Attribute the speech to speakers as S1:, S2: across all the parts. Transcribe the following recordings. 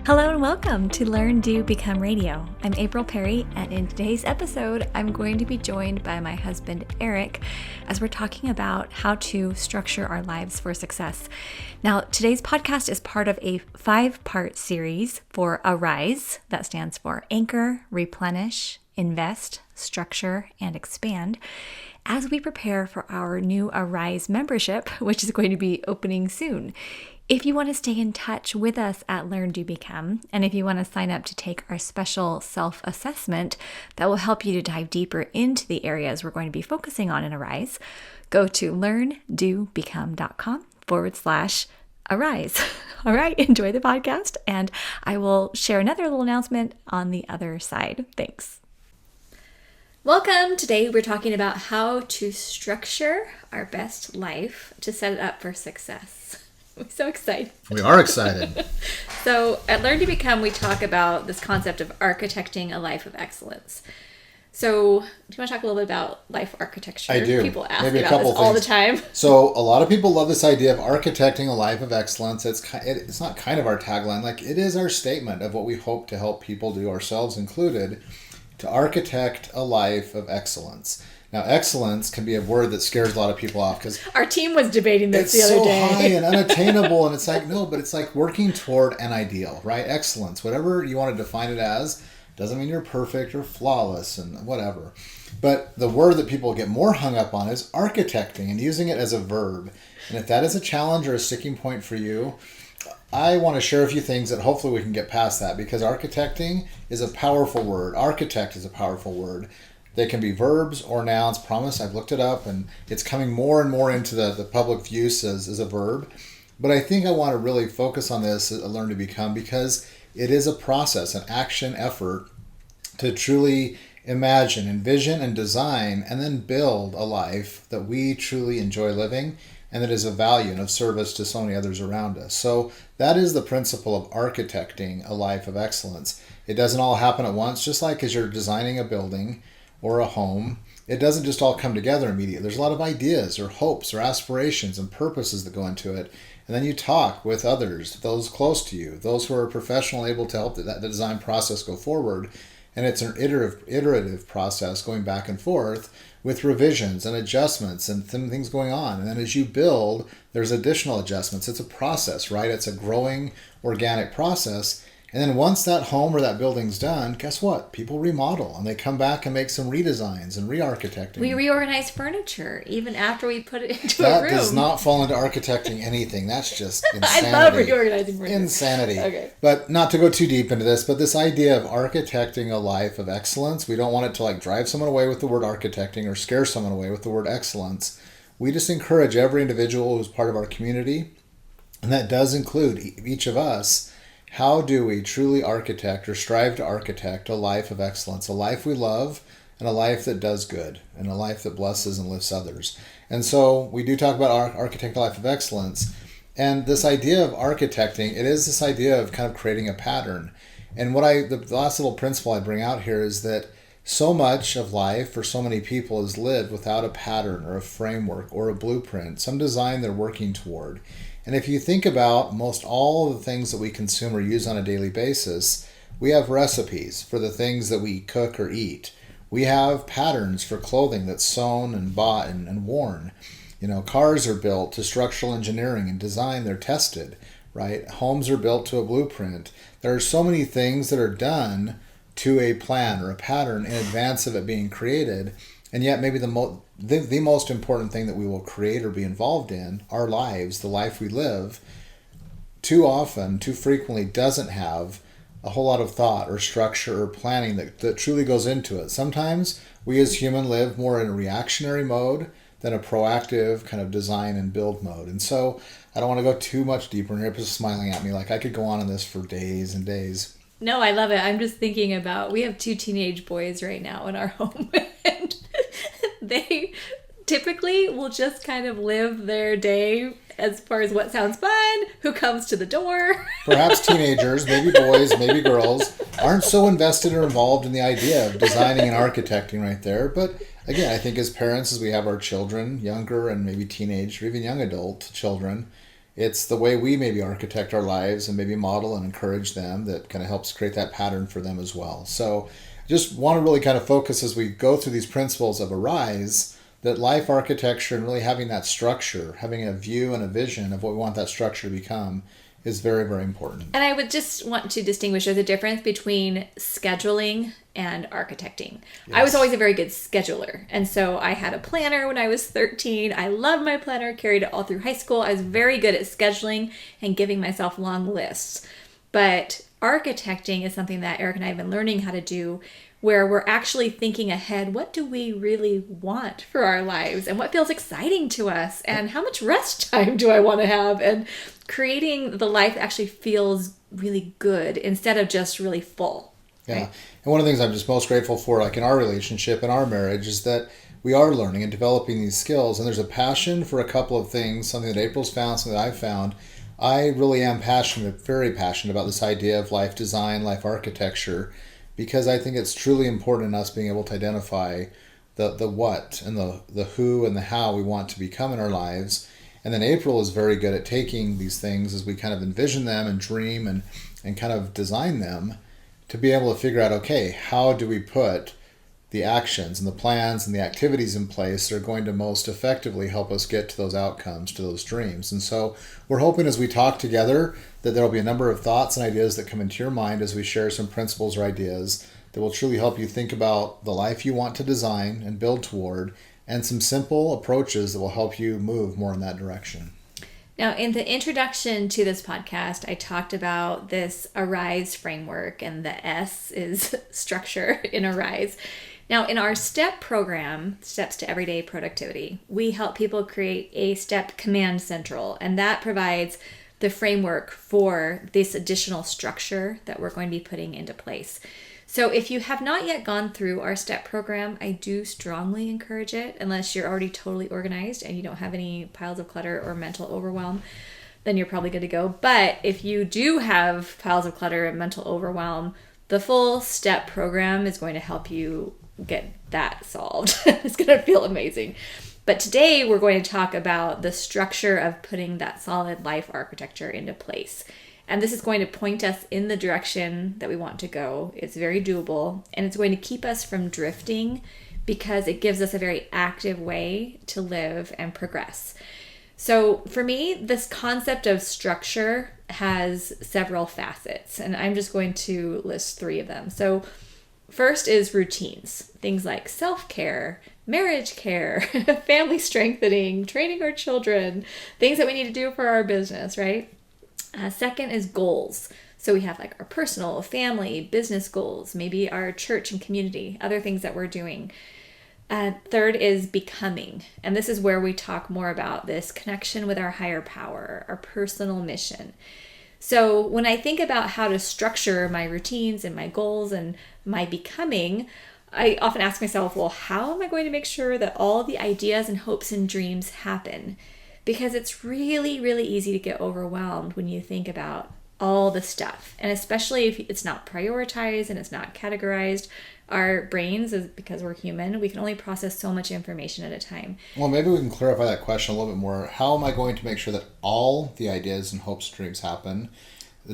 S1: Hello and welcome to Learn, Do, Become Radio. I'm April Perry, and in today's episode, I'm going to be joined by my husband, Eric, as we're talking about how to structure our lives for success. Now, today's podcast is part of a 5-part series for Arise. That stands for Anchor, Replenish, Invest, Structure, and Expand, as we prepare for our new Arise membership, which is going to be opening soon. If you want to stay in touch with us at Learn, Do, Become, and if you want to sign up to take our special self-assessment that will help you to dive deeper into the areas we're going to be focusing on in Arise, go to learndobecome.com/Arise. All right, enjoy the podcast, and I will share another little announcement on the other side. Thanks. Welcome. Today we're talking about how to structure our best life to set it up for success. I'm so excited.
S2: We are excited.
S1: So at Learn to Become, we talk about this concept of architecting a life of excellence. So do you want to talk a little bit about life architecture?
S2: I do.
S1: People ask
S2: Maybe
S1: about this all the time.
S2: So a lot of people love this idea of architecting a life of excellence. It's not kind of our tagline. Like, it is our statement of what we hope to help people do, ourselves included, to architect a life of excellence. Now, excellence can be a word that scares a lot of people off because
S1: our team was debating this the other day.
S2: It's so high and unattainable, and it's like, no, but it's like working toward an ideal, right? Excellence, whatever you want to define it as, doesn't mean you're perfect or flawless and whatever. But the word that people get more hung up on is architecting and using it as a verb. And if that is a challenge or a sticking point for you, I want to share a few things that hopefully we can get past that, because architecting is a powerful word. Architect is a powerful word. They can be verbs or nouns. Promise, I've looked it up, and it's coming more and more into the public use as a verb. But I think I want to really focus on this at Learn to Become, because it is a process, an action effort to truly imagine, envision, and design, and then build a life that we truly enjoy living and that is of value and of service to so many others around us. So that is the principle of architecting a life of excellence. It doesn't all happen at once, just like as you're designing a building or a home. It doesn't just all come together immediately. There's a lot of ideas or hopes or aspirations and purposes that go into it. And then you talk with others, those close to you, those who are professional, able to help the design process go forward. And it's an iterative process going back and forth with revisions and adjustments and things going on. And then as you build, there's additional adjustments. It's a process, right? It's a growing organic process. And then once that home or that building's done, guess what? People remodel and they come back and make some redesigns and re-architecting.
S1: We reorganize furniture even after we put it into
S2: a room. That does not fall into architecting anything. That's just insanity.
S1: I love reorganizing furniture.
S2: Insanity.
S1: Okay.
S2: But not to go too deep into this, but this idea of architecting a life of excellence, we don't want it to like drive someone away with the word architecting or scare someone away with the word excellence. We just encourage every individual who's part of our community, and that does include each of us. How do we truly architect or strive to architect a life of excellence, a life we love, and a life that does good, and a life that blesses and lifts others? And so we do talk about architect a life of excellence. And this idea of architecting, it is this idea of kind of creating a pattern. And the last little principle I bring out here is that so much of life for so many people is lived without a pattern or a framework or a blueprint, some design they're working toward. And if you think about most all of the things that we consume or use on a daily basis, we have recipes for the things that we cook or eat. We have patterns for clothing that's sewn and bought and worn. You know, cars are built to structural engineering and design. They're tested, right? Homes are built to a blueprint. There are so many things that are done to a plan or a pattern in advance of it being created. And yet maybe the most important thing that we will create or be involved in, our lives, the life we live, too often, too frequently doesn't have a whole lot of thought or structure or planning that truly goes into it. Sometimes we as humans live more in a reactionary mode than a proactive kind of design and build mode. And so I don't want to go too much deeper in here. People smiling at me like I could go on this for days and days.
S1: No, I love it. I'm just thinking about, we have 2 teenage boys right now in our home, and they typically will just kind of live their day as far as what sounds fun, who comes to the door.
S2: Perhaps teenagers, maybe boys, maybe girls, aren't so invested or involved in the idea of designing and architecting right there. But again, I think as parents, as we have our children, younger and maybe teenage or even young adult children, It's the way we maybe architect our lives and maybe model and encourage them that kind of helps create that pattern for them as well. So just want to really kind of focus as we go through these principles of Arise, that life architecture and really having that structure, having a view and a vision of what we want that structure to become is very, very important.
S1: And I would just want to distinguish there's a difference between scheduling and architecting. Yes. I was always a very good scheduler. And so I had a planner when I was 13. I loved my planner, carried it all through high school. I was very good at scheduling and giving myself long lists. But architecting is something that Eric and I have been learning how to do, where we're actually thinking ahead. What do we really want for our lives? And what feels exciting to us? And how much rest time do I want to have? And creating the life that actually feels really good instead of just really full.
S2: Yeah. Right? And one of the things I'm just most grateful for, like in our relationship and our marriage, is that we are learning and developing these skills. And there's a passion for a couple of things, something that April's found, something that I've found. I really am very passionate about this idea of life design, life architecture, because I think it's truly important in us being able to identify the what and the who and the how we want to become in our lives. And then April is very good at taking these things as we kind of envision them and dream and kind of design them to be able to figure out, okay, how do we put the actions and the plans and the activities in place that are going to most effectively help us get to those outcomes, to those dreams. And so we're hoping as we talk together that there will be a number of thoughts and ideas that come into your mind as we share some principles or ideas that will truly help you think about the life you want to design and build toward, and some simple approaches that will help you move more in that direction.
S1: Now, in the introduction to this podcast, I talked about this Arise framework, and the S is structure in Arise. Now, in our STEP program, Steps to Everyday Productivity, we help people create a STEP command central, and that provides the framework for this additional structure that we're going to be putting into place. So if you have not yet gone through our STEP program, I do strongly encourage it, unless you're already totally organized and you don't have any piles of clutter or mental overwhelm, then you're probably good to go. But if you do have piles of clutter and mental overwhelm, the full STEP program is going to help you get that solved. It's going to feel amazing. But today we're going to talk about the structure of putting that solid life architecture into place. And this is going to point us in the direction that we want to go. It's very doable, and it's going to keep us from drifting because it gives us a very active way to live and progress. So for me, this concept of structure has several facets, and I'm just going to list 3 of them. So first is routines, things like self-care, marriage care, family strengthening, training our children, things that we need to do for our business, right? Second is goals. So we have like our personal, family, business goals, maybe our church and community, other things that we're doing. Third is becoming. And this is where we talk more about this connection with our higher power, our personal mission. So when I think about how to structure my routines and my goals and my becoming, I often ask myself, well, how am I going to make sure that all the ideas and hopes and dreams happen? Because it's really, really easy to get overwhelmed when you think about all the stuff. And especially if it's not prioritized and it's not categorized, our brains, because we're human, we can only process so much information at a time.
S2: Well, maybe we can clarify that question a little bit more. How am I going to make sure that all the ideas and hopes and dreams happen?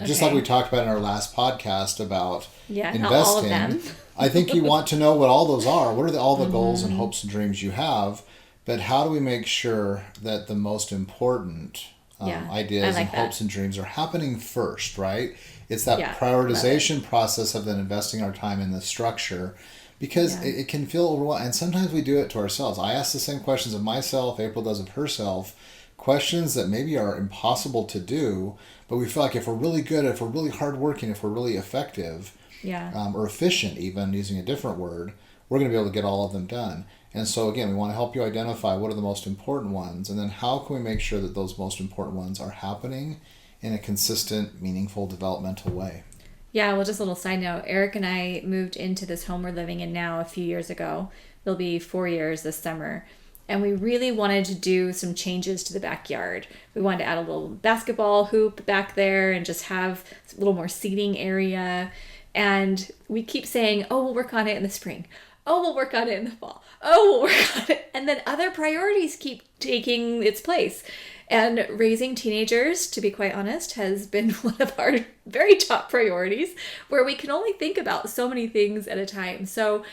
S2: Just like we talked about in our last podcast about investing.
S1: Not all of them.
S2: I think you want to know what all those are. What are all the goals and hopes and dreams you have? But how do we make sure that the most important ideas and hopes and dreams are happening first, right? It's that prioritization process of then investing our time in the structure, because it can feel overwhelming. And sometimes we do it to ourselves. I ask the same questions of myself, April does of herself, questions that maybe are impossible to do, but we feel like if we're really good, if we're really hardworking, if we're really effective, or efficient even, using a different word, we're going to be able to get all of them done. And so again, we want to help you identify what are the most important ones, and then how can we make sure that those most important ones are happening in a consistent, meaningful, developmental way.
S1: Yeah, well, just a little side note, Eric and I moved into this home we're living in now a few years ago. It'll be 4 years this summer. And we really wanted to do some changes to the backyard. We wanted to add a little basketball hoop back there and just have a little more seating area. And we keep saying, oh, we'll work on it in the spring. Oh, we'll work on it in the fall. Oh, we'll work on it. And then other priorities keep taking its place. And raising teenagers, to be quite honest, has been one of our very top priorities, where we can only think about so many things at a time. So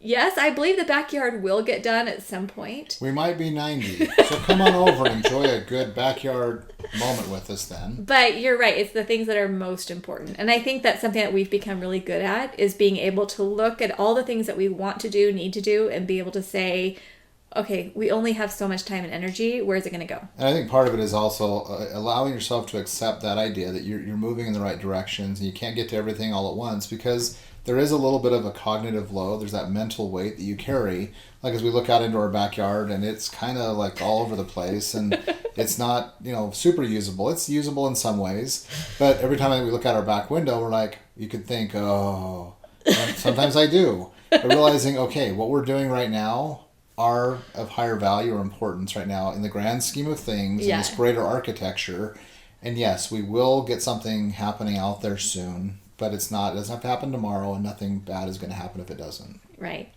S1: yes, I believe the backyard will get done at some point.
S2: We might be 90, so come on over and enjoy a good backyard moment with us then.
S1: But you're right, it's the things that are most important. And I think that's something that we've become really good at, is being able to look at all the things that we want to do, need to do, and be able to say, okay, we only have so much time and energy, where's it going to go?
S2: And I think part of it is also allowing yourself to accept that idea that you're moving in the right directions and you can't get to everything all at once, because there is a little bit of a cognitive load. There's that mental weight that you carry. Like as we look out into our backyard and it's kind of like all over the place and it's not, super usable. It's usable in some ways. But every time we look out our back window, we're like, you could think, oh, and sometimes I do. But realizing, okay, what we're doing right now are of higher value or importance right now in the grand scheme of things, in this greater architecture. And yes, we will get something happening out there soon. But it doesn't have to happen tomorrow, and nothing bad is going to happen if it doesn't.
S1: Right.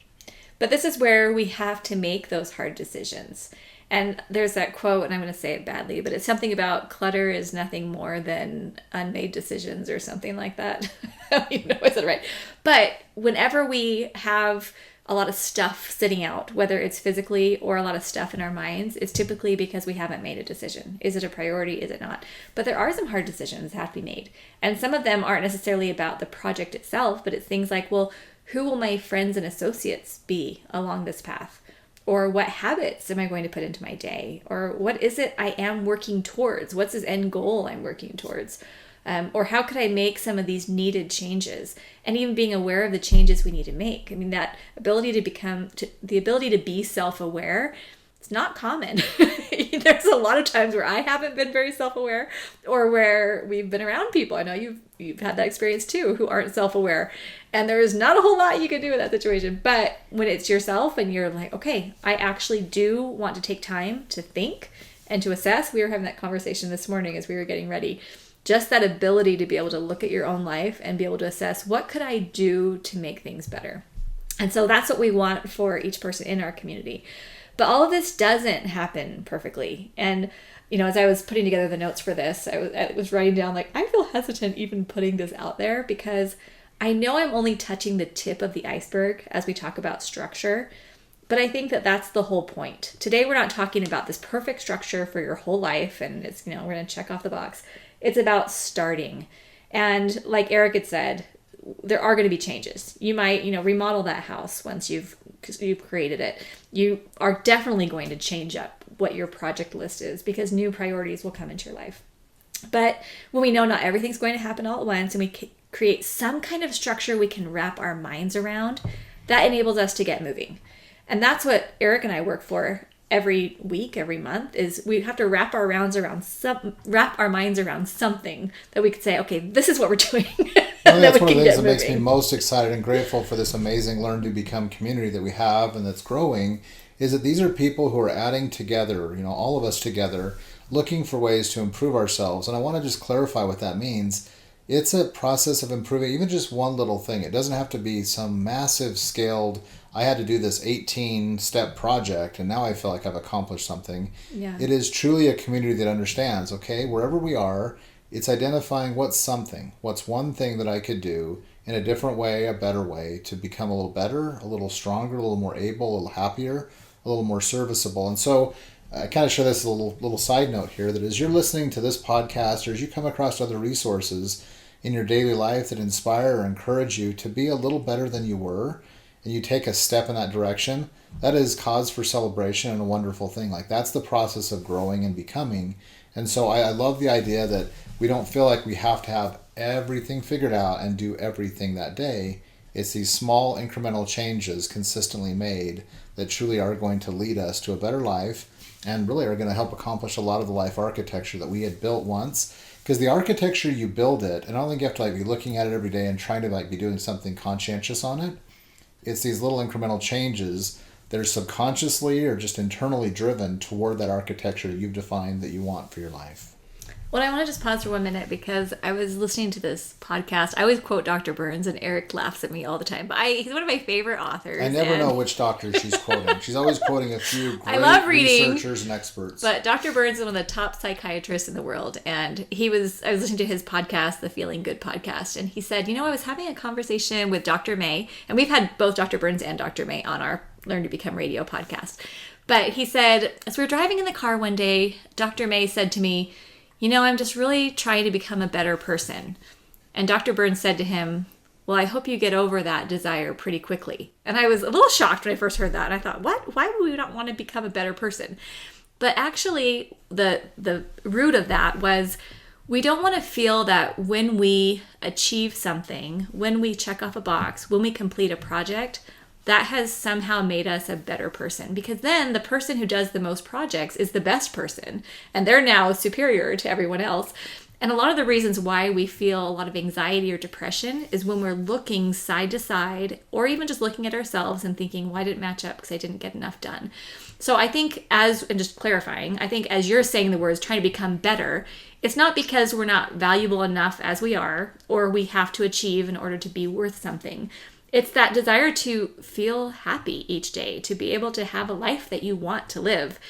S1: But this is where we have to make those hard decisions. And there's that quote, and I'm going to say it badly, but it's something about clutter is nothing more than unmade decisions or something like that. I don't even know if I said it right. But whenever we have a lot of stuff sitting out, whether it's physically or a lot of stuff in our minds, it's typically because we haven't made a decision. Is it a priority? Is it not? But there are some hard decisions that have to be made. And some of them aren't necessarily about the project itself, but it's things like, well, who will my friends and associates be along this path? Or what habits am I going to put into my day? Or what is it I am working towards? What's this end goal I'm working towards? Or how could I make some of these needed changes? And even being aware of the changes we need to make. I mean, that ability the ability to be self-aware, it's not common. There's a lot of times where I haven't been very self-aware, or where we've been around people, I know you've had that experience too, who aren't self-aware. And there is not a whole lot you can do in that situation. But when it's yourself and you're like, okay, I actually do want to take time to think and to assess. We were having that conversation this morning as we were getting ready. Just that ability to be able to look at your own life and be able to assess, what could I do to make things better? And so that's what we want for each person in our community. But all of this doesn't happen perfectly. And, as I was putting together the notes for this, I was writing down, like, I feel hesitant even putting this out there, because I know I'm only touching the tip of the iceberg as we talk about structure. But I think that that's the whole point. Today, we're not talking about this perfect structure for your whole life and it's, we're going to check off the box. It's about starting. And like Eric had said, there are going to be changes. You might, remodel that house once you've created it. You are definitely going to change up what your project list is, because new priorities will come into your life. But when we know not everything's going to happen all at once, and we create some kind of structure we can wrap our minds around, that enables us to get moving. And that's what Eric and I work for every week, every month, is we have to wrap our minds around something that we could say, okay, this is what we're doing.
S2: That's one of the things that makes me most excited and grateful for this amazing Learn to Become community that we have and that's growing, is that these are people who are adding together, all of us together, looking for ways to improve ourselves. And I want to just clarify what that means. It's a process of improving even just one little thing. It doesn't have to be some massive scaled, I had to do this 18-step project and now I feel like I've accomplished something.
S1: Yeah.
S2: It is truly a community that understands, okay, wherever we are, it's identifying what's one thing that I could do in a different way, a better way, to become a little better, a little stronger, a little more able, a little happier, a little more serviceable. And so I kind of share this little side note here, that as you're listening to this podcast or as you come across other resources in your daily life that inspire or encourage you to be a little better than you were, and you take a step in that direction, that is cause for celebration and a wonderful thing. Like, that's the process of growing and becoming. And so I love the idea that we don't feel like we have to have everything figured out and do everything that day. It's these small incremental changes consistently made that truly are going to lead us to a better life and really are going to help accomplish a lot of the life architecture that we had built once. Because the architecture, you build it, and I don't think you have to be looking at it every day and trying to be doing something conscientious on it. It's these little incremental changes that are subconsciously or just internally driven toward that architecture you've defined that you want for your life.
S1: Well, I want to just pause for 1 minute because I was listening to this podcast. I always quote Dr. Burns, and Eric laughs at me all the time. But he's one of my favorite authors.
S2: I never know which doctor she's quoting. She's always quoting a few great
S1: I love reading,
S2: researchers and experts.
S1: But Dr. Burns is one of the top psychiatrists in the world. And I was listening to his podcast, the Feeling Good podcast. And he said, I was having a conversation with Dr. May. And we've had both Dr. Burns and Dr. May on our Learn to Become Radio podcast. But he said, as we were driving in the car one day, Dr. May said to me, I'm just really trying to become a better person. And Dr. Burns said to him, well, I hope you get over that desire pretty quickly. And I was a little shocked when I first heard that. And I thought, what? Why would we not want to become a better person? But actually, the root of that was we don't want to feel that when we achieve something, when we check off a box, when we complete a project, that has somehow made us a better person, because then the person who does the most projects is the best person and they're now superior to everyone else. And a lot of the reasons why we feel a lot of anxiety or depression is when we're looking side to side, or even just looking at ourselves and thinking, why didn't it match up? Because I didn't get enough done. So I think and just clarifying, I think as you're saying the words, trying to become better, it's not because we're not valuable enough as we are, or we have to achieve in order to be worth something. It's that desire to feel happy each day, to be able to have a life that you want to live.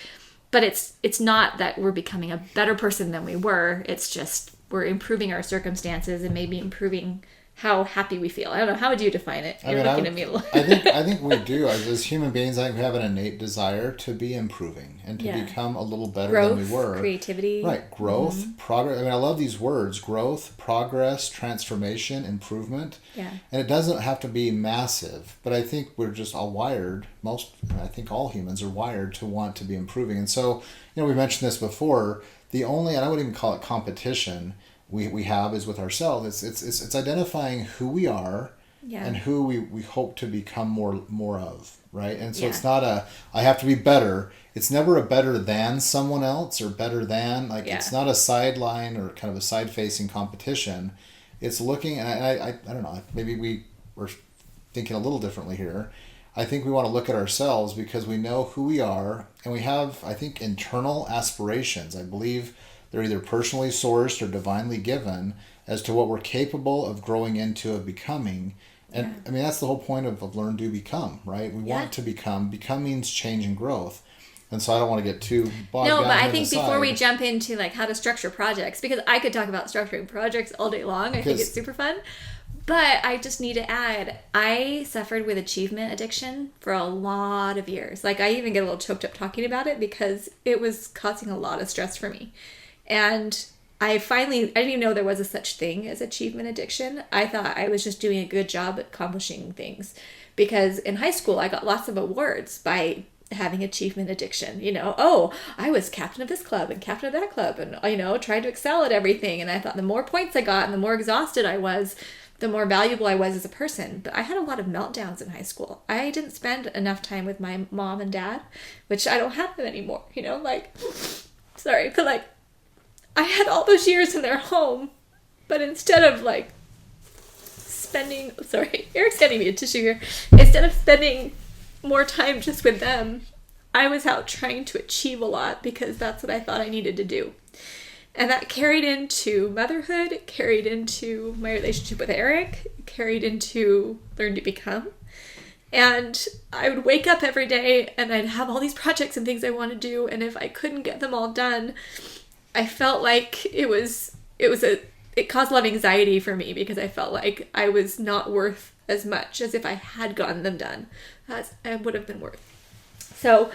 S1: But it's not that we're becoming a better person than we were. It's just we're improving our circumstances and maybe improving how happy we feel. I don't know. How would you define it? You're looking at me a little.
S2: I think we do. As human beings, I think we have an innate desire to be improving and to become a little better than we were.
S1: Creativity.
S2: Right. Growth, progress. I love these words: growth, progress, transformation, improvement.
S1: Yeah.
S2: And it doesn't have to be massive, but I think we're just all wired. I think all humans are wired to want to be improving. And so, we mentioned this before. And I wouldn't even call it competition. We have is with ourselves. It's identifying who we are and who we hope to become more of, right? And so it's not I have to be better. It's never a better than someone else or better than, it's not a sideline or kind of a side-facing competition. It's looking, and I don't know, maybe we were thinking a little differently here. I think we want to look at ourselves because we know who we are, and we have, I think, internal aspirations. I believe they're either personally sourced or divinely given as to what we're capable of growing into, of becoming. And that's the whole point of Learn, Do, Become, right? We want to become. Become means change and growth. And so I don't want to get too bogged down.
S1: No, but I think before we jump into how to structure projects, because I could talk about structuring projects all day long. I think it's super fun. But I just need to add, I suffered with achievement addiction for a lot of years. I even get a little choked up talking about it because it was causing a lot of stress for me. And I didn't even know there was a such thing as achievement addiction. I thought I was just doing a good job at accomplishing things. Because in high school, I got lots of awards by having achievement addiction. I was captain of this club and captain of that club and, tried to excel at everything. And I thought the more points I got and the more exhausted I was, the more valuable I was as a person. But I had a lot of meltdowns in high school. I didn't spend enough time with my mom and dad, which I don't have them anymore. Sorry, but I had all those years in their home, but instead of spending, sorry, Eric's getting me a tissue here. Instead of spending more time just with them, I was out trying to achieve a lot because that's what I thought I needed to do. And that carried into motherhood, carried into my relationship with Eric, carried into Learn to Become. And I would wake up every day and I'd have all these projects and things I want to do. And if I couldn't get them all done, I felt like it caused a lot of anxiety for me because I felt like I was not worth as much as if I had gotten them done as I would have been worth. So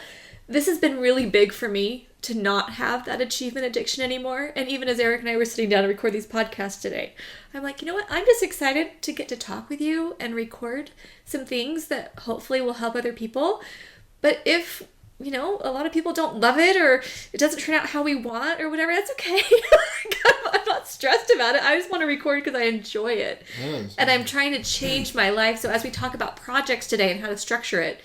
S1: this has been really big for me to not have that achievement addiction anymore. And even as Eric and I were sitting down to record these podcasts today, I'm like, you know what? I'm just excited to get to talk with you and record some things that hopefully will help other people. But if a lot of people don't love it or it doesn't turn out how we want or whatever, that's okay. I'm not stressed about it. I just want to record because I enjoy it. Yes. And I'm trying to change my life. So as we talk about projects today and how to structure it,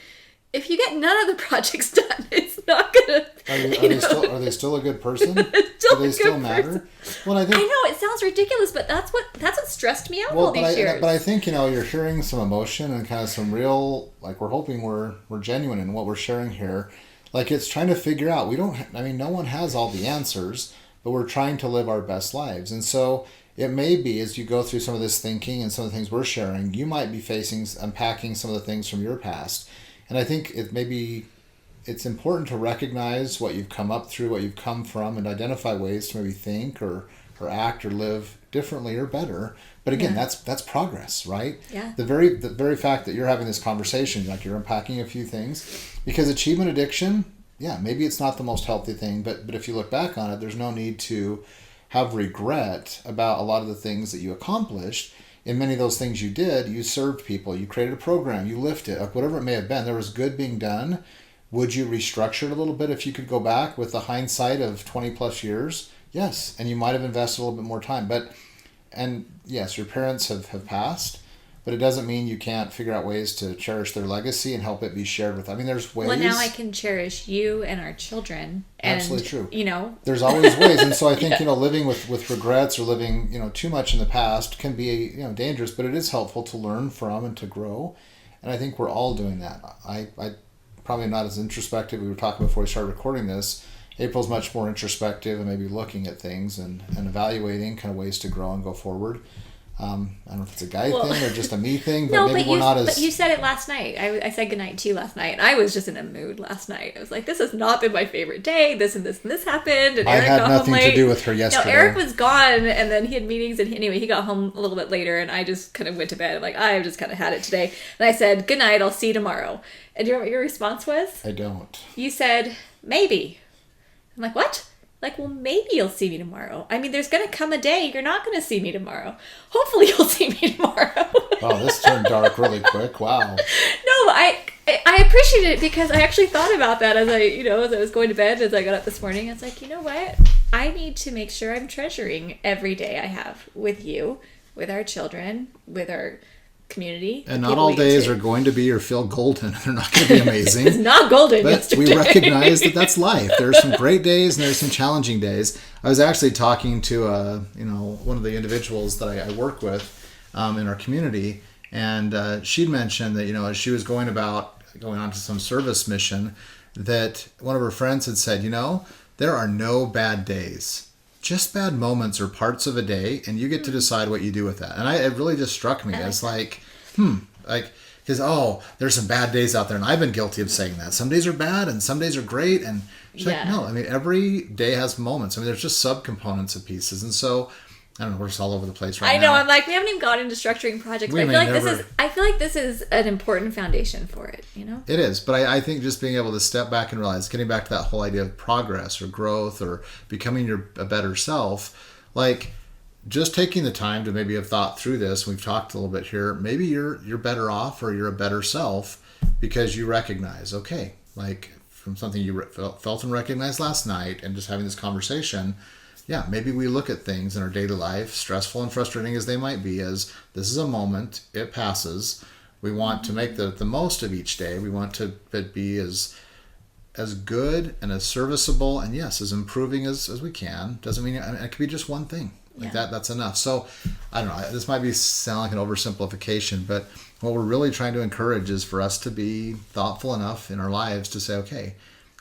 S1: if you get none of the projects done, it's not gonna.
S2: Are they still a good person? Do they still matter? Well, I
S1: know it sounds ridiculous, but that's what stressed me out all these years.
S2: But I think you're hearing some emotion and kind of some real, we're hoping we're genuine in what we're sharing here. It's trying to figure out. No one has all the answers, but we're trying to live our best lives. And so it may be, as you go through some of this thinking and some of the things we're sharing, you might be unpacking some of the things from your past. And I think it's important to recognize what you've come up through, what you've come from, and identify ways to maybe think or act or live differently or better. But again, that's progress, right?
S1: Yeah.
S2: The very fact that you're having this conversation, like you're unpacking a few things, because achievement addiction, maybe it's not the most healthy thing, but if you look back on it, there's no need to have regret about a lot of the things that you accomplished. In many of those things you did, you served people, you created a program, you lifted, like whatever it may have been, there was good being done. Would you restructure it a little bit if you could go back with the hindsight of 20 plus years? Yes. And you might have invested a little bit more time. And yes, your parents have passed, but it doesn't mean you can't figure out ways to cherish their legacy and help it be shared with. I mean, there's ways.
S1: Well, now I can cherish you and our children. And,
S2: absolutely true.
S1: There's
S2: always ways. And so I think, living with regrets or living, too much in the past can be, dangerous, but it is helpful to learn from and to grow. And I think we're all doing that. I probably not as introspective. We were talking before we started recording this. April's much more introspective and maybe looking at things and evaluating kind of ways to grow and go forward. I don't know if it's a guy thing or just a me thing, but maybe we're not as...
S1: But you said it last night. I said goodnight to you last night, and I was just in a mood last night. I was like, this has not been my favorite day. This and this and this happened, and Eric got home late. I had nothing to
S2: do with her yesterday.
S1: No, Eric was gone, and then he had meetings, and he got home a little bit later, and I just kind of went to bed. I'm like, I've just kind of had it today. And I said, good night, I'll see you tomorrow. And do you know what your response was?
S2: I don't.
S1: You said, maybe. I'm like, what? Like, well, maybe you'll see me tomorrow. I mean, there's going to come a day you're not going to see me tomorrow. Hopefully you'll see me tomorrow.
S2: Wow, this turned dark really quick. Wow.
S1: No, I appreciated it because I actually thought about that as I was going to bed, as I got up this morning. I was like, you know what? I need to make sure I'm treasuring every day I have with you, with our children, with our community.
S2: And not all days are going to be or feel golden. They're not going to be amazing.
S1: It's not golden
S2: but
S1: yesterday.
S2: We recognize that that's life. There's some great days and there's some challenging days. I was actually talking to one of the individuals that I work with in our community, and she'd mentioned that as she was going on to some service mission, that one of her friends had said, there are no bad days. Just bad moments or parts of a day, and you get to decide what you do with that. And it really just struck me as because there's some bad days out there, and I've been guilty of saying that. Some days are bad, and some days are great, and she's like, no, I mean, every day has moments. I mean, there's just subcomponents of pieces, and so I don't know, we're just all over the place right now.
S1: I know, I'm like, we haven't even gotten into structuring projects. But I feel like this is an important foundation for it,
S2: It is, but I think just being able to step back and realize, getting back to that whole idea of progress or growth or becoming a better self, like just taking the time to maybe have thought through this. We've talked a little bit here. Maybe you're better off or you're a better self because you recognize, okay, like from something you felt and recognized last night, and just having this conversation. Yeah, maybe we look at things in our daily life, stressful and frustrating as they might be, as this is a moment, it passes. We want to make the most of each day. We want to be as good and as serviceable and yes, as improving as we can. Doesn't mean it could be just one thing. Like that's enough. So I don't know, this might sound like an oversimplification, but what we're really trying to encourage is for us to be thoughtful enough in our lives to say, okay,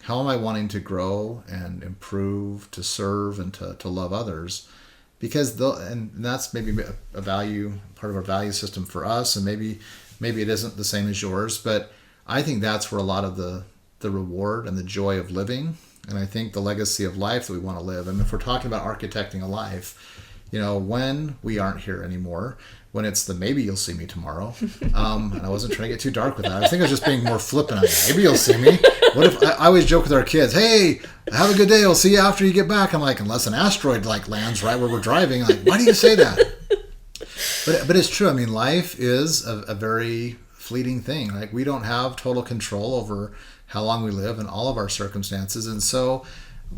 S2: how am I wanting to grow and improve, to serve and to love others? Because and that's maybe a value, part of our value system for us, and maybe it isn't the same as yours, but I think that's where a lot of the reward and the joy of living, and I think the legacy of life that we want to live. And if we're talking about architecting a life, when we aren't here anymore, when it's maybe you'll see me tomorrow, and I wasn't trying to get too dark with that. I think I was just being more flippant on it. Maybe you'll see me. What if I always joke with our kids, hey, have a good day, I'll see you after you get back. I'm like, unless an asteroid lands right where we're driving, like, why do you say that? But it's true. I mean, life is a very fleeting thing. Like, we don't have total control over how long we live and all of our circumstances, and so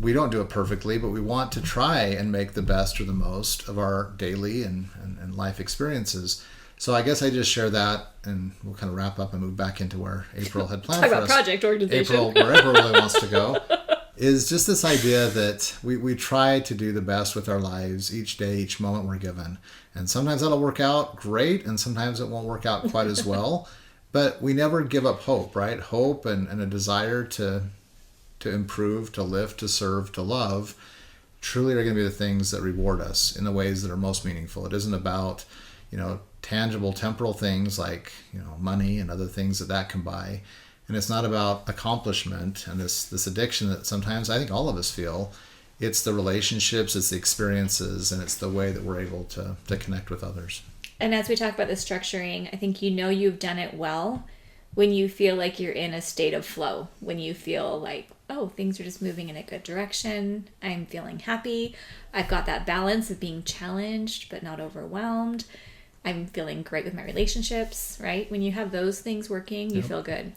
S2: we don't do it perfectly, but we want to try and make the best or the most of our daily and life experiences. So I guess I just share that, and we'll kind of wrap up and move back into where April had planned
S1: for us.
S2: Talk
S1: about project organization.
S2: April, where April really wants to go, is just this idea that we try to do the best with our lives each day, each moment we're given. And sometimes that'll work out great, and sometimes it won't work out quite as well. But we never give up hope, right? Hope and a desire to improve, to lift, to serve, to love, truly are going to be the things that reward us in the ways that are most meaningful. It isn't about, tangible temporal things like, money and other things that can buy. And it's not about accomplishment and this addiction that sometimes I think all of us feel. It's the relationships, it's the experiences, and it's the way that we're able to connect with others.
S1: And as we talk about the structuring, I think you've done it well when you feel like you're in a state of flow, when you feel like, oh, things are just moving in a good direction. I'm feeling happy. I've got that balance of being challenged but not overwhelmed. I'm feeling great with my relationships, right? When you have those things working, you feel good.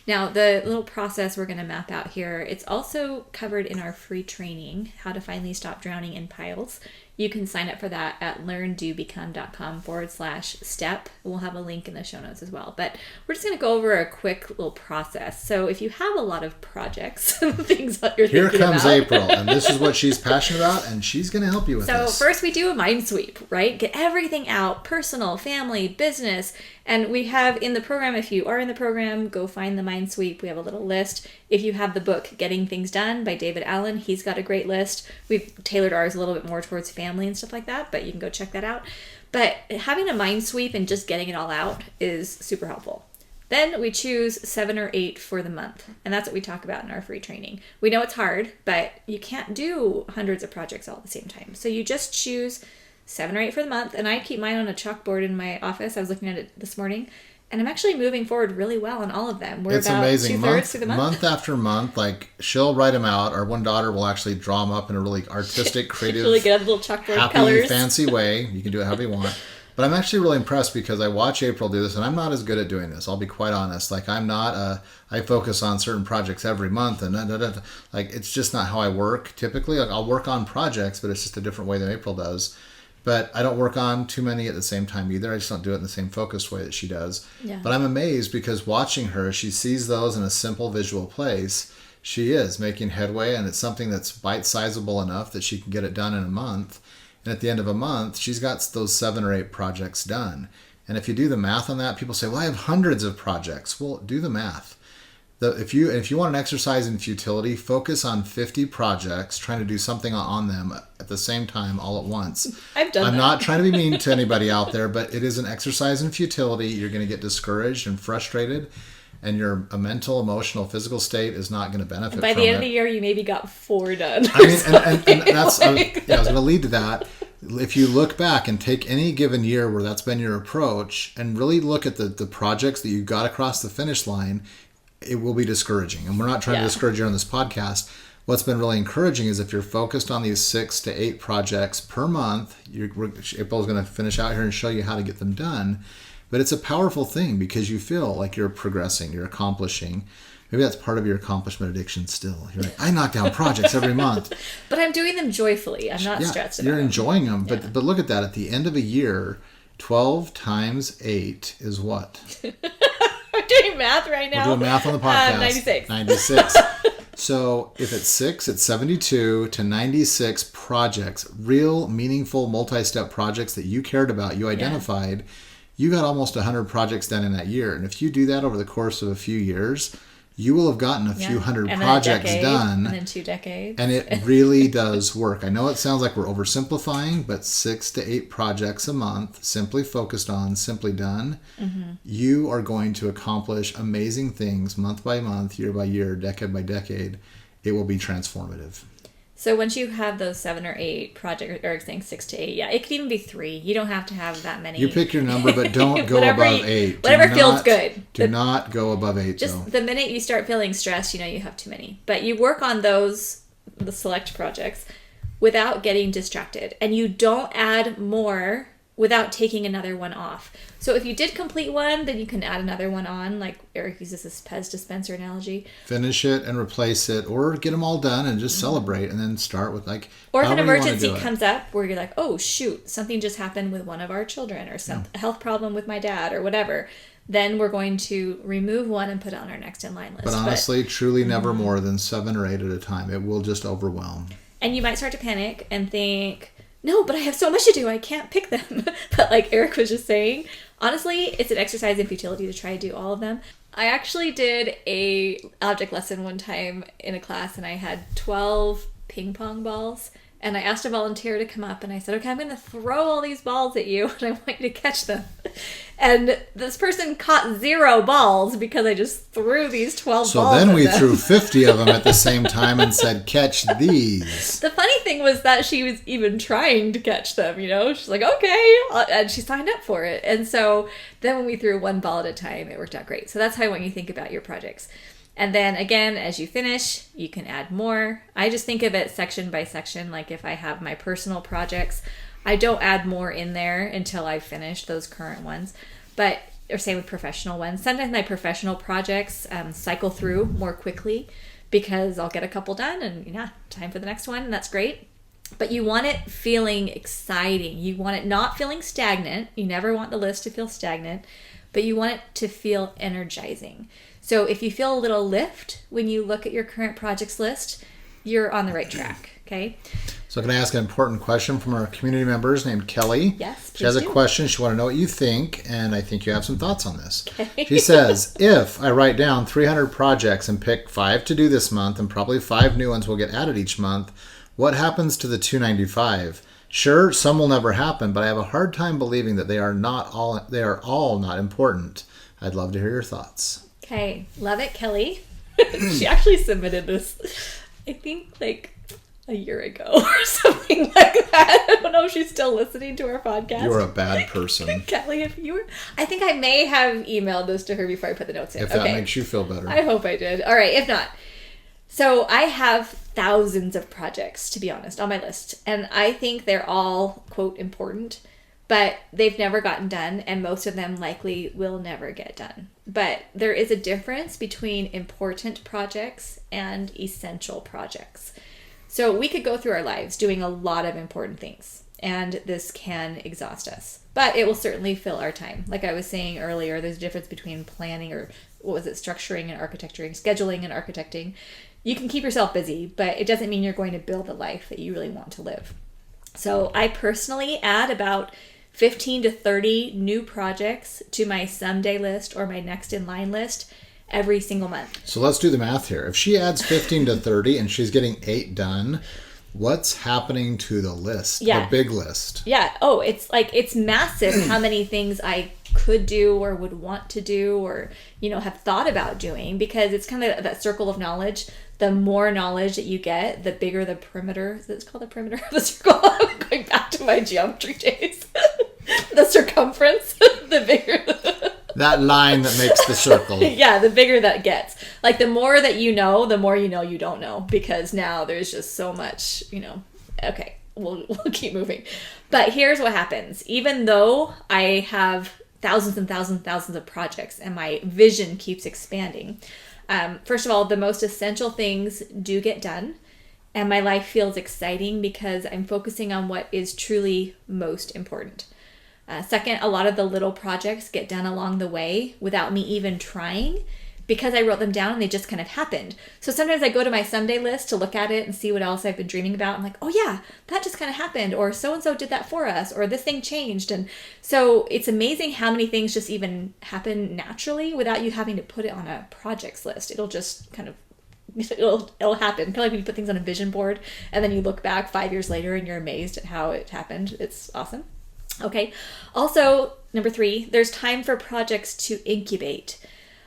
S1: Now, the little process we're going to map out here, it's also covered in our free training, How to Finally Stop Drowning in Piles. You can sign up for that at learndobecome.com/step. We'll have a link in the show notes as well. But we're just going to go over a quick little process. So if you have a lot of projects, things that you're
S2: Here
S1: thinking
S2: comes
S1: about.
S2: April, and this is what she's passionate about, and she's going to help you with this.
S1: So first we do a mind sweep, right? Get everything out, personal, family, business. And we have in the program, if you are in the program, go find the mind sweep. We have a little list. If you have the book, Getting Things Done by David Allen, he's got a great list. We've tailored ours a little bit more towards family and stuff like that, but you can go check that out. But having a mind sweep and just getting it all out is super helpful. Then we choose 7 or 8 for the month. And that's what we talk about in our free training. We know it's hard, but you can't do hundreds of projects all at the same time. So you just choose 7 or 8 for the month. And I keep mine on a chalkboard in my office. I was looking at it this morning. And I'm actually moving forward really well on all of them. We're
S2: It's
S1: about
S2: amazing.
S1: 2/3 through the month.
S2: Month after month, like she'll write them out. Our one daughter will actually draw them up in a really artistic, creative,
S1: really good at little chalkboard
S2: happy,
S1: colors.
S2: fancy way. You can do it however you want. But I'm actually really impressed because I watch April do this, and I'm not as good at doing this. I'll be quite honest. Like I focus on certain projects every month, and like it's just not how I work typically. Like I'll work on projects, but it's just a different way than April does. But I don't work on too many at the same time either. I just don't do it in the same focused way that she does.
S1: Yeah.
S2: But I'm amazed because watching her, she sees those in a simple visual place. She is making headway, and it's something that's bite-sizable enough that she can get it done in a month. And at the end of a month, she's got those 7 or 8 projects done. And if you do the math on that, people say, well, I have hundreds of projects. Well, do the math. If you want an exercise in futility, focus on 50 projects, trying to do something on them at the same time all at once.
S1: I've done that.
S2: I'm not trying to be mean to anybody out there, but it is an exercise in futility. You're going to get discouraged and frustrated, and your mental, emotional, physical state is not going to benefit from it.
S1: By the end of the year, you maybe got 4 done.
S2: I mean, and that's, I was going to lead to that. If you look back and take any given year where that's been your approach and really look at the projects that you got across the finish line, it will be discouraging. And we're not trying to discourage you on this podcast. What's been really encouraging is if you're focused on these 6 to 8 projects per month, April's going to finish out here and show you how to get them done. But it's a powerful thing because you feel like you're progressing, you're accomplishing. Maybe that's part of your accomplishment addiction still. You're like, I knock down projects every month.
S1: But I'm doing them joyfully. I'm not stressed about
S2: You're
S1: them.
S2: enjoying them. But look at that. At the end of a year, 12 times 8 is what?
S1: I'm doing math right now.
S2: We're doing math on the podcast.
S1: 96.
S2: 96. So if it's 6, it's 72 to 96 projects, real, meaningful, multi-step projects that you cared about, you identified. You got almost 100 projects done in that year. And if you do that over the course of a few years, you will have gotten a few hundred projects done.
S1: And then 2 decades.
S2: And it really does work. I know it sounds like we're oversimplifying, but 6 to 8 projects a month, simply focused on, simply done, you are going to accomplish amazing things month by month, year by year, decade by decade. It will be transformative.
S1: So once you have those 7 or 8 projects, or saying 6 to 8, it could even be 3. You don't have to have that many.
S2: You pick your number, but don't go above 8.
S1: Whatever feels good.
S2: Do not go above 8,
S1: Just the minute you start feeling stressed, you have too many. But you work on the select projects, without getting distracted. And you don't add more without taking another one off. So if you did complete one, then you can add another one on, like Eric uses this Pez dispenser analogy.
S2: Finish it and replace it, or get them all done and just celebrate, and then start with
S1: Or if an emergency comes up where you're like, oh shoot, something just happened with one of our children, or a health problem with my dad, or whatever, then we're going to remove one and put it on our next in line list.
S2: But honestly, truly never more than 7 or 8 at a time. It will just overwhelm.
S1: And you might start to panic and think, no, but I have so much to do, I can't pick them. But like Eric was just saying, honestly, it's an exercise in futility to try to do all of them. I actually did a object lesson one time in a class, and I had 12 ping pong balls, and I asked a volunteer to come up, and I said, okay, I'm going to throw all these balls at you, and I want you to catch them. And this person caught 0 balls because I just threw these 12 balls
S2: So then we
S1: them.
S2: threw 50 of them at the same time and said, catch these.
S1: The funny thing was that she was even trying to catch them, you know? She's like, okay. And she signed up for it. And so then when we threw 1 ball at a time, it worked out great. So that's how I want you to think about your projects. And then again, as you finish, you can add more. I just think of it section by section. Like if I have my personal projects, I don't add more in there until I've finished those current ones. But, or same with professional ones. Sometimes my professional projects cycle through more quickly because I'll get a couple done and time for the next one, and that's great. But you want it feeling exciting. You want it not feeling stagnant. You never want the list to feel stagnant, but you want it to feel energizing. So if you feel a little lift when you look at your current projects list, you're on the right track, okay?
S2: So can I ask an important question from our community members named Kelly?
S1: Yes,
S2: She has a
S1: please do.
S2: question. She wants to know what you think, and I think you have some thoughts on this.
S1: Okay.
S2: She says, if I write down 300 projects and pick 5 to do this month, and probably 5 new ones will get added each month, what happens to the 295? Sure, some will never happen, but I have a hard time believing that they are all not important. I'd love to hear your thoughts.
S1: Okay, love it, Kelly. She actually submitted this, I think, like a year ago or something like that. I don't know if she's still listening to our podcast.
S2: You are a bad person.
S1: Kelly, if you were, I think I may have emailed this to her before I put the notes in.
S2: If that makes you feel better.
S1: I hope I did. All right, if not. So I have thousands of projects, to be honest, on my list. And I think they're all, quote, important, but they've never gotten done, and most of them likely will never get done. But there is a difference between important projects and essential projects. So we could go through our lives doing a lot of important things, and this can exhaust us. But it will certainly fill our time. Like I was saying earlier, there's a difference between planning, or structuring and architecturing, scheduling and architecting. You can keep yourself busy, but it doesn't mean you're going to build a life that you really want to live. So I personally add about 15 to 30 new projects to my someday list or my next in line list every single month.
S2: So let's do the math here. If she adds 15 to 30 and she's getting 8 done, what's happening to the list?
S1: Yeah.
S2: The big list.
S1: Yeah. Oh, it's massive how many things I could do or would want to do or, have thought about doing, because it's kind of that circle of knowledge. The more knowledge that you get, the bigger the perimeter. It's called the perimeter of the circle. I'm going back to my geometry days. The circumference, the bigger.
S2: That line that makes the circle.
S1: Yeah, the bigger that gets. Like the more that you know, the more you know you don't know, because now there's just so much, Okay, we'll keep moving. But here's what happens. Even though I have thousands and thousands and thousands of projects and my vision keeps expanding, first of all, the most essential things do get done. And my life feels exciting because I'm focusing on what is truly most important. Second, a lot of the little projects get done along the way without me even trying, because I wrote them down and they just kind of happened. So sometimes I go to my someday list to look at it and see what else I've been dreaming about. I'm like, oh yeah, that just kind of happened, or so-and-so did that for us, or this thing changed. And so it's amazing how many things just even happen naturally without you having to put it on a projects list. It'll just kind of it'll happen. Kind of like when you put things on a vision board and then you look back 5 years later and you're amazed at how it happened. It's awesome. Okay. Also, number 3, there's time for projects to incubate.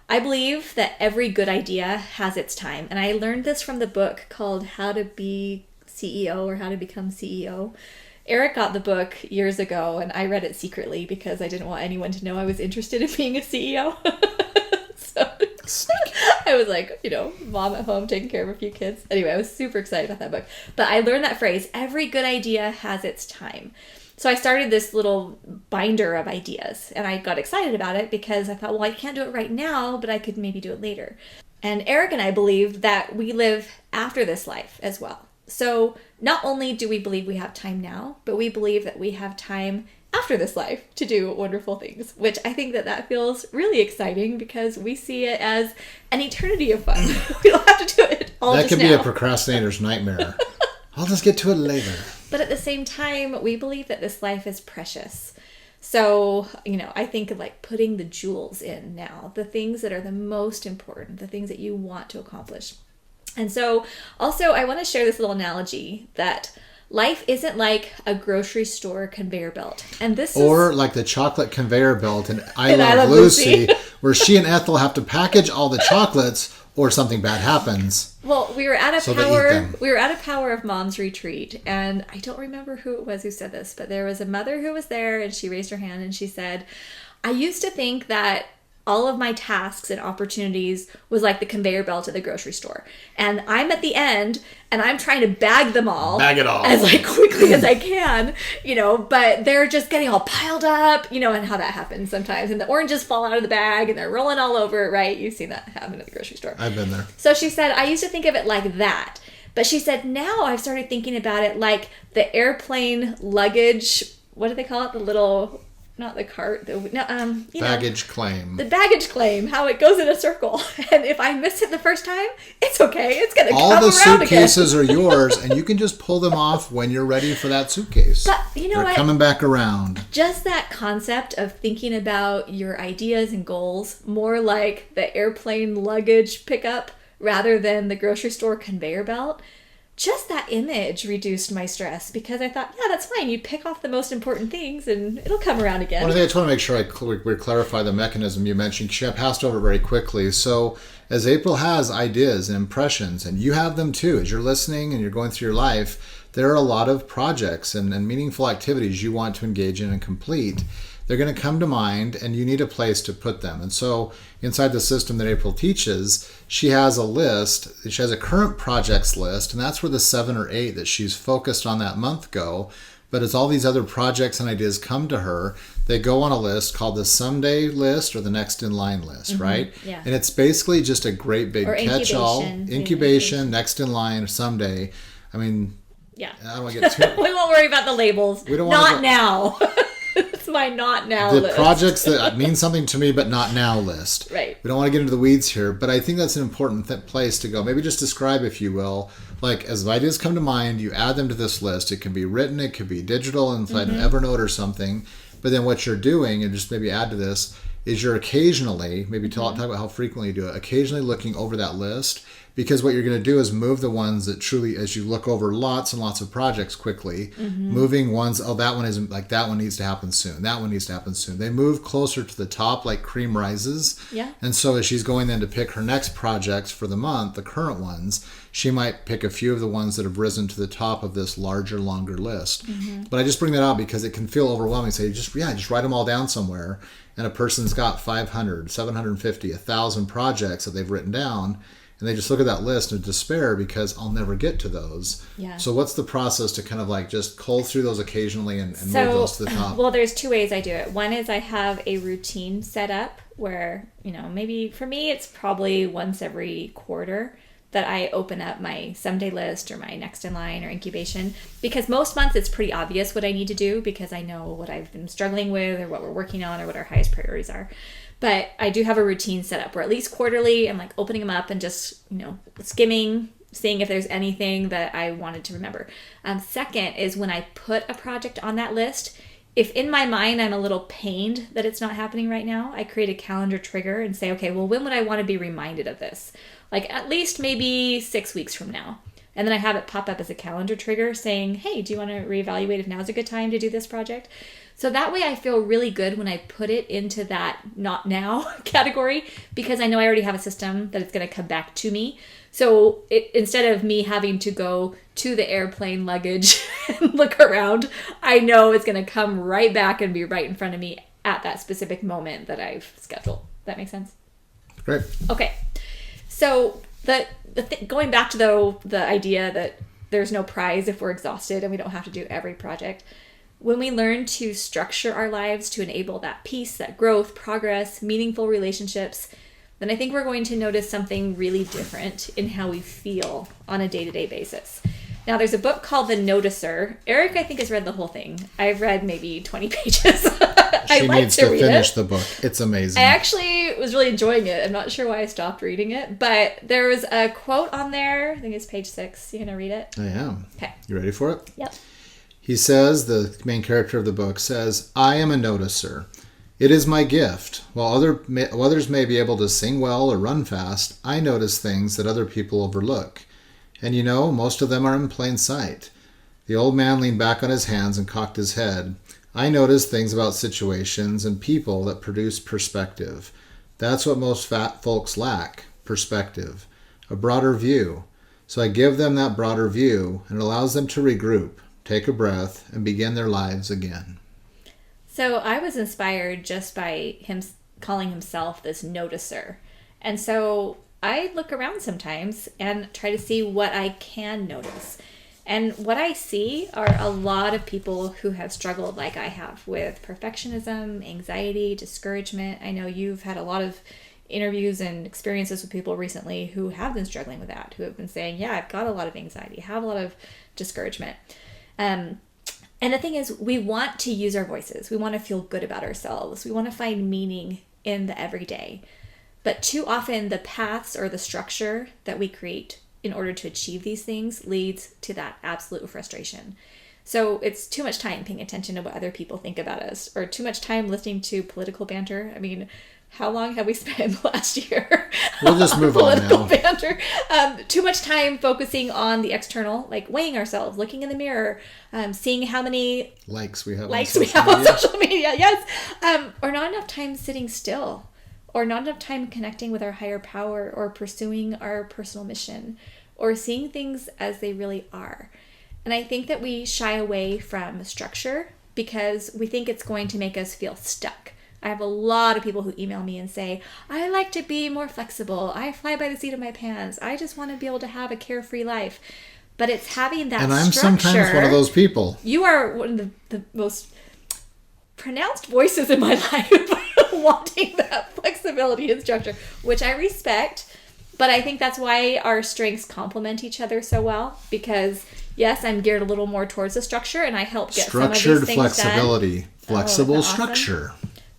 S1: I believe that every good idea has its time. And I learned this from the book called How to Be CEO or How to Become CEO. Eric got the book years ago and I read it secretly because I didn't want anyone to know I was interested in being a CEO. So I was like, mom at home taking care of a few kids. Anyway, I was super excited about that book. But I learned that phrase, every good idea has its time. So I started this little binder of ideas and I got excited about it because I thought, well, I can't do it right now, but I could maybe do it later. And Eric and I believe that we live after this life as well. So not only do we believe we have time now, but we believe that we have time after this life to do wonderful things, which I think that feels really exciting because we see it as an eternity of fun. We don't have to do it all just now.
S2: That could be a procrastinator's nightmare. I'll just get to it later.
S1: But at the same time, we believe that this life is precious. So, I think of like putting the jewels in now, the things that are the most important, the things that you want to accomplish. And so also I want to share this little analogy that life isn't like a grocery store conveyor belt. And this
S2: or
S1: is...
S2: like the chocolate conveyor belt in I Love Lucy, where she and Ethel have to package all the chocolates or something bad happens.
S1: Well, we were at a
S2: So they eat them.
S1: Power of Moms retreat, and I don't remember who it was who said this, but there was a mother who was there, and she raised her hand and she said, I used to think that all of my tasks and opportunities was like the conveyor belt at the grocery store. And I'm at the end and I'm trying to bag them all.
S2: Bag it all.
S1: As like quickly as I can, but they're just getting all piled up, and how that happens sometimes. And the oranges fall out of the bag and they're rolling all over it, right? You've seen that happen at the grocery store.
S2: I've been there.
S1: So she said, I used to think of it like that. But she said, now I've started thinking about it like the airplane luggage, what do they call it? The little... Not the cart,
S2: baggage claim.
S1: The baggage claim, how it goes in a circle. And if I miss it the first time, it's okay. It's going to come around again.
S2: All the suitcases are yours, and you can just pull them off when you're ready for that suitcase.
S1: But you know
S2: They're
S1: what?
S2: coming back around.
S1: Just that concept of thinking about your ideas and goals more like the airplane luggage pickup rather than the grocery store conveyor belt. Just that image reduced my stress because I thought, yeah, that's fine. You pick off the most important things and it'll come around again.
S2: One thing I just want to make sure we clarify the mechanism you mentioned. She passed over very quickly. So as April has ideas and impressions, and you have them too, as you're listening and you're going through your life, there are a lot of projects and meaningful activities you want to engage in and complete. They're going to come to mind, and you need a place to put them. And so inside the system that April teaches, she has a list. She has a current projects list, and that's where the 7 or 8 that she's focused on that month go. But as all these other projects and ideas come to her, they go on a list called the someday list or the next in line list, right?
S1: Yeah.
S2: And it's basically just a great big catch-all. Incubation, next in line, or someday. I mean,
S1: yeah.
S2: I don't want to get too...
S1: We won't worry about the labels.
S2: We don't
S1: Not now. It's my not now list.
S2: The projects that mean something to me, but not now list.
S1: Right.
S2: We don't want to get into the weeds here, but I think that's an important place to go. Maybe just describe, if you will, like as ideas come to mind, you add them to this list. It can be written, it could be digital inside an Evernote or something. But then what you're doing, and just maybe add to this, is you're occasionally, maybe talk about how frequently you do it, occasionally looking over that list. Because what you're going to do is move the ones that truly, as you look over lots and lots of projects quickly, moving ones, that one isn't, like that one needs to happen soon. That one needs to happen soon. They move closer to the top like cream rises.
S1: Yeah.
S2: And so as she's going then to pick her next projects for the month, the current ones, she might pick a few of the ones that have risen to the top of this larger, longer list. But I just bring that out because it can feel overwhelming. Say, just write them all down somewhere. And a person's got 500, 750, 1,000 projects that they've written down. And they just look at that list in despair because I'll never get to those.
S1: Yeah.
S2: So what's the process to kind of like just cull through those occasionally and move those to the top?
S1: Well, there's 2 ways I do it. One is I have a routine set up where, maybe for me it's probably once every quarter that I open up my someday list or my next in line or incubation. Because most months it's pretty obvious what I need to do because I know what I've been struggling with or what we're working on or what our highest priorities are. But I do have a routine set up where at least quarterly I'm like opening them up and just, skimming, seeing if there's anything that I wanted to remember. Second is when I put a project on that list, if in my mind I'm a little pained that it's not happening right now, I create a calendar trigger and say, okay, well, when would I want to be reminded of this? Like at least maybe 6 weeks from now. And then I have it pop up as a calendar trigger saying, hey, do you want to reevaluate if now's a good time to do this project? So that way I feel really good when I put it into that not now category because I know I already have a system that it's going to come back to me. So instead of me having to go to the airplane luggage and look around, I know it's going to come right back and be right in front of me at that specific moment that I've scheduled. That make sense?
S2: Great.
S1: Okay. So going back to the idea that there's no prize if we're exhausted and we don't have to do every project. When we learn to structure our lives to enable that peace, that growth, progress, meaningful relationships, then I think we're going to notice something really different in how we feel on a day-to-day basis. Now, there's a book called The Noticer. Eric, I think, has read the whole thing. I've read maybe 20 pages.
S2: She needs to finish the book. It's amazing.
S1: I actually was really enjoying it. I'm not sure why I stopped reading it, but there was a quote on there. I think it's page 6. You gonna read it?
S2: I am.
S1: Okay.
S2: You ready for it?
S1: Yep.
S2: He says, the main character of the book says, I am a noticer. It is my gift. While others may be able to sing well or run fast, I notice things that other people overlook. And most of them are in plain sight. The old man leaned back on his hands and cocked his head. I notice things about situations and people that produce perspective. That's what most fat folks lack, perspective, a broader view. So I give them that broader view, and it allows them to regroup, take a breath, and begin their lives again.
S1: So I was inspired just by him calling himself this noticer. And so I look around sometimes and try to see what I can notice. And what I see are a lot of people who have struggled like I have with perfectionism, anxiety, discouragement. I know you've had a lot of interviews and experiences with people recently who have been struggling with that, who have been saying, yeah, I've got a lot of anxiety, have a lot of discouragement. And the thing is, we want to use our voices. We want to feel good about ourselves. We want to find meaning in the everyday. But too often the paths or the structure that we create in order to achieve these things leads to that absolute frustration. So it's too much time paying attention to what other people think about us, or too much time listening to political banter. I mean, how long have we spent last year
S2: We'll just move on
S1: political
S2: now.
S1: banter? Too much time focusing on the external, like weighing ourselves, looking in the mirror, seeing how many
S2: Likes we have
S1: on
S2: media.
S1: social media, yes. Or not enough time sitting still, or not enough time connecting with our higher power, or pursuing our personal mission, or seeing things as they really are. And I think that we shy away from structure because we think it's going to make us feel stuck. I have a lot of people who email me and say, I like to be more flexible. I fly by the seat of my pants. I just want to be able to have a carefree life. But it's having that
S2: And I'm
S1: structure.
S2: sometimes one of those people.
S1: You are one of the most pronounced voices in my life wanting that flexibility and structure, which I respect. But I think that's why our strengths complement each other so well, because yes, I'm geared a little more towards the structure and I help get some of these things
S2: flexibility.
S1: done.
S2: Flexible
S1: Oh, isn't that awesome?
S2: structure.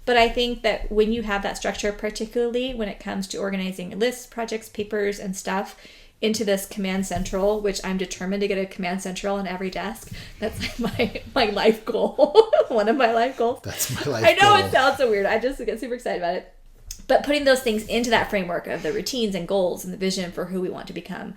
S1: But I think that when you have that structure, particularly when it comes to organizing lists, projects, papers, and stuff into this command central, which I'm determined to get a command central on every desk. That's like my life goal. One of my life goals.
S2: That's my life
S1: I know
S2: goal.
S1: it sounds so weird. I just get super excited about it. But putting those things into that framework of the routines and goals and the vision for who we want to become,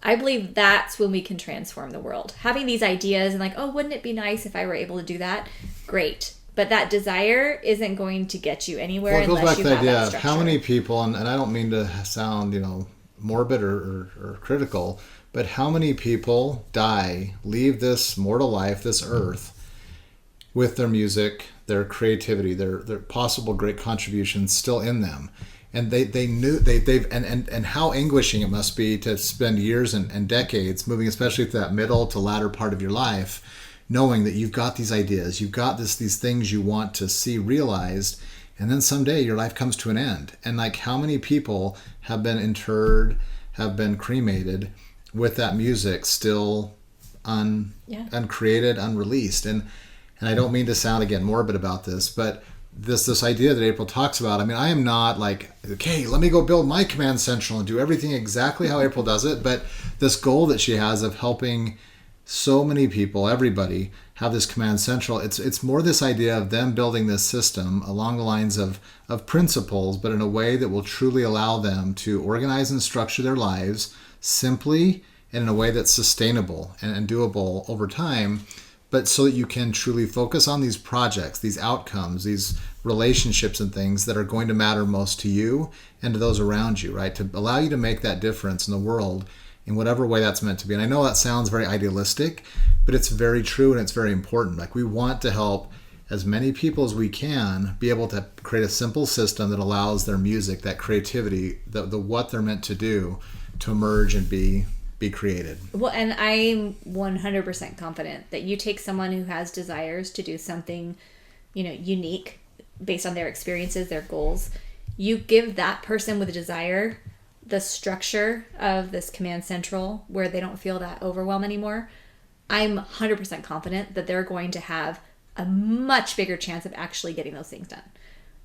S1: I believe that's when we can transform the world. Having these ideas and like, oh, wouldn't it be nice if I were able to do that? Great. But that desire isn't going to get you anywhere
S2: Well, it goes
S1: unless
S2: back
S1: you
S2: to the
S1: have
S2: idea
S1: that
S2: of
S1: structure.
S2: how many people, and I don't mean to sound, morbid or critical, but how many people die, leave this mortal life, this earth, with their music, their creativity, their possible great contributions still in them. And they've how anguishing it must be to spend years and decades moving, especially to that middle to latter part of your life, knowing that you've got these ideas, you've got these things you want to see realized, and then someday your life comes to an end. And like, how many people have been interred, have been cremated with that music still uncreated, unreleased? And I don't mean to sound, again, morbid about this, but this idea that April talks about, I mean, I am not like, okay, let me go build my command central and do everything exactly how April does it. But this goal that she has of helping so many people, everybody, have this command central, it's more this idea of them building this system along the lines of principles, but in a way that will truly allow them to organize and structure their lives simply and in a way that's sustainable and doable over time, but so that you can truly focus on these projects, these outcomes, these relationships and things that are going to matter most to you and to those around you, right? To allow you to make that difference in the world in whatever way that's meant to be. And I know that sounds very idealistic, but it's very true and it's very important. Like, we want to help as many people as we can be able to create a simple system that allows their music, that creativity, the what they're meant to do, to emerge and be created.
S1: Well, and I'm 100% confident that you take someone who has desires to do something, unique based on their experiences, their goals. You give that person with a desire the structure of this command central where they don't feel that overwhelm anymore. I'm 100% confident that they're going to have a much bigger chance of actually getting those things done.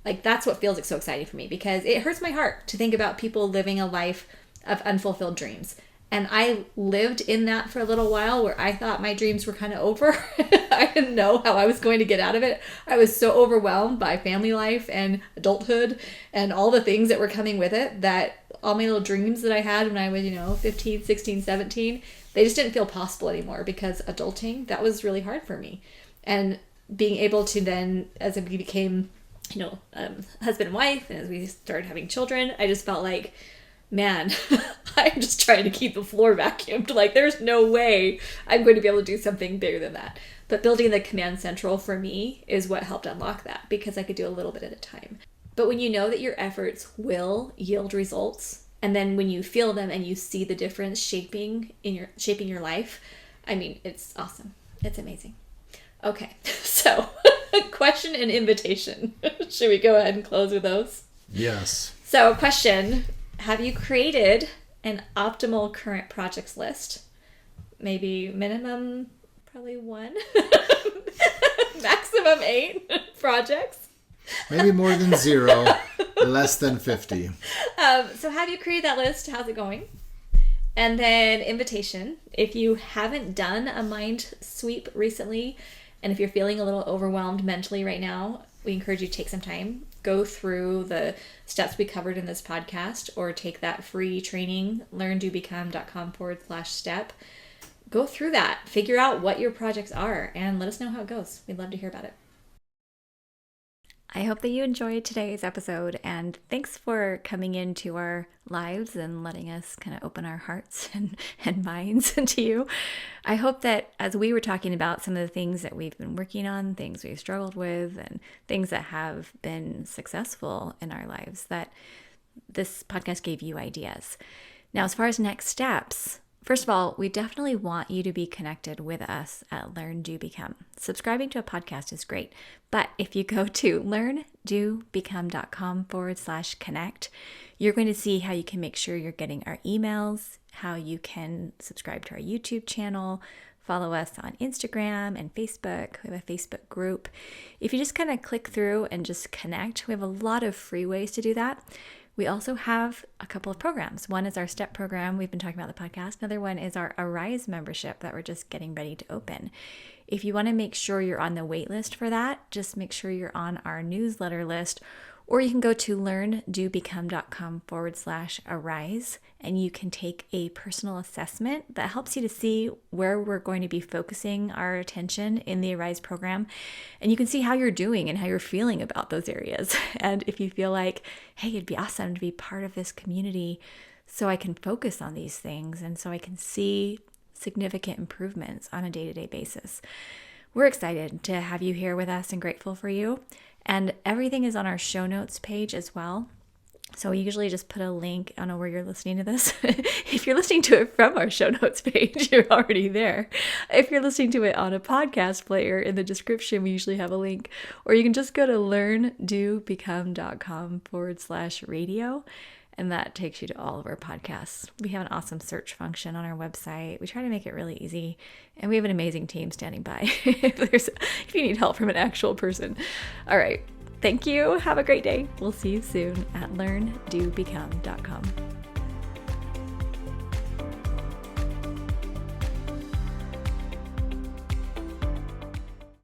S1: Like, that's what feels like so exciting for me, because it hurts my heart to think about people living a life of unfulfilled dreams. And I lived in that for a little while where I thought my dreams were kind of over. I didn't know how I was going to get out of it. I was so overwhelmed by family life and adulthood and all the things that were coming with it that all my little dreams that I had when I was, 15, 16, 17 they just didn't feel possible anymore, because adulting, that was really hard for me. And being able to then, as we became, husband and wife, and as we started having children, I just felt like, man, I'm just trying to keep the floor vacuumed. Like, there's no way I'm going to be able to do something bigger than that. But building the Command Central for me is what helped unlock that, because I could do a little bit at a time. But when you know that your efforts will yield results, and then when you feel them and you see the difference shaping your life, I mean, it's awesome. It's amazing. Okay, so question and invitation. Should we go ahead and close with those?
S2: Yes.
S1: So, question: have you created an optimal current projects list? Maybe minimum, probably 1, maximum 8 projects.
S2: Maybe more than 0, less than 50.
S1: So have you created that list? How's it going? And then invitation. If you haven't done a mind sweep recently, and if you're feeling a little overwhelmed mentally right now, we encourage you to take some time, go through the steps we covered in this podcast, or take that free training, learndobecome.com/step. Go through that, figure out what your projects are, and let us know how it goes. We'd love to hear about it. I hope that you enjoyed today's episode, and thanks for coming into our lives and letting us kind of open our hearts and minds to you. I hope that as we were talking about some of the things that we've been working on, things we've struggled with, and things that have been successful in our lives, that this podcast gave you ideas. Now, as far as next steps, first of all, we definitely want you to be connected with us at Learn, Do, Become. Subscribing to a podcast is great, but if you go to learndobecome.com/connect, you're going to see how you can make sure you're getting our emails, how you can subscribe to our YouTube channel, follow us on Instagram and Facebook. We have a Facebook group. If you just kind of click through and just connect, we have a lot of free ways to do that. We also have a couple of programs. One is our STEP program. We've been talking about the podcast. Another one is our Arise membership that we're just getting ready to open. If you want to make sure you're on the wait list for that, just make sure you're on our newsletter list, or you can go to learndobecome.com/arise, and you can take a personal assessment that helps you to see where we're going to be focusing our attention in the Arise program. And you can see how you're doing and how you're feeling about those areas. And if you feel like, hey, it'd be awesome to be part of this community so I can focus on these things and so I can see significant improvements on a day-to-day basis. We're excited to have you here with us and grateful for you. And everything is on our show notes page as well. So we usually just put a link. I don't know where you're listening to this. If you're listening to it from our show notes page, you're already there. If you're listening to it on a podcast player, in the description, we usually have a link. Or you can just go to learndobecome.com/radio. And that takes you to all of our podcasts. We have an awesome search function on our website. We try to make it really easy. And we have an amazing team standing by if you need help from an actual person. All right. Thank you. Have a great day. We'll see you soon at learndobecome.com.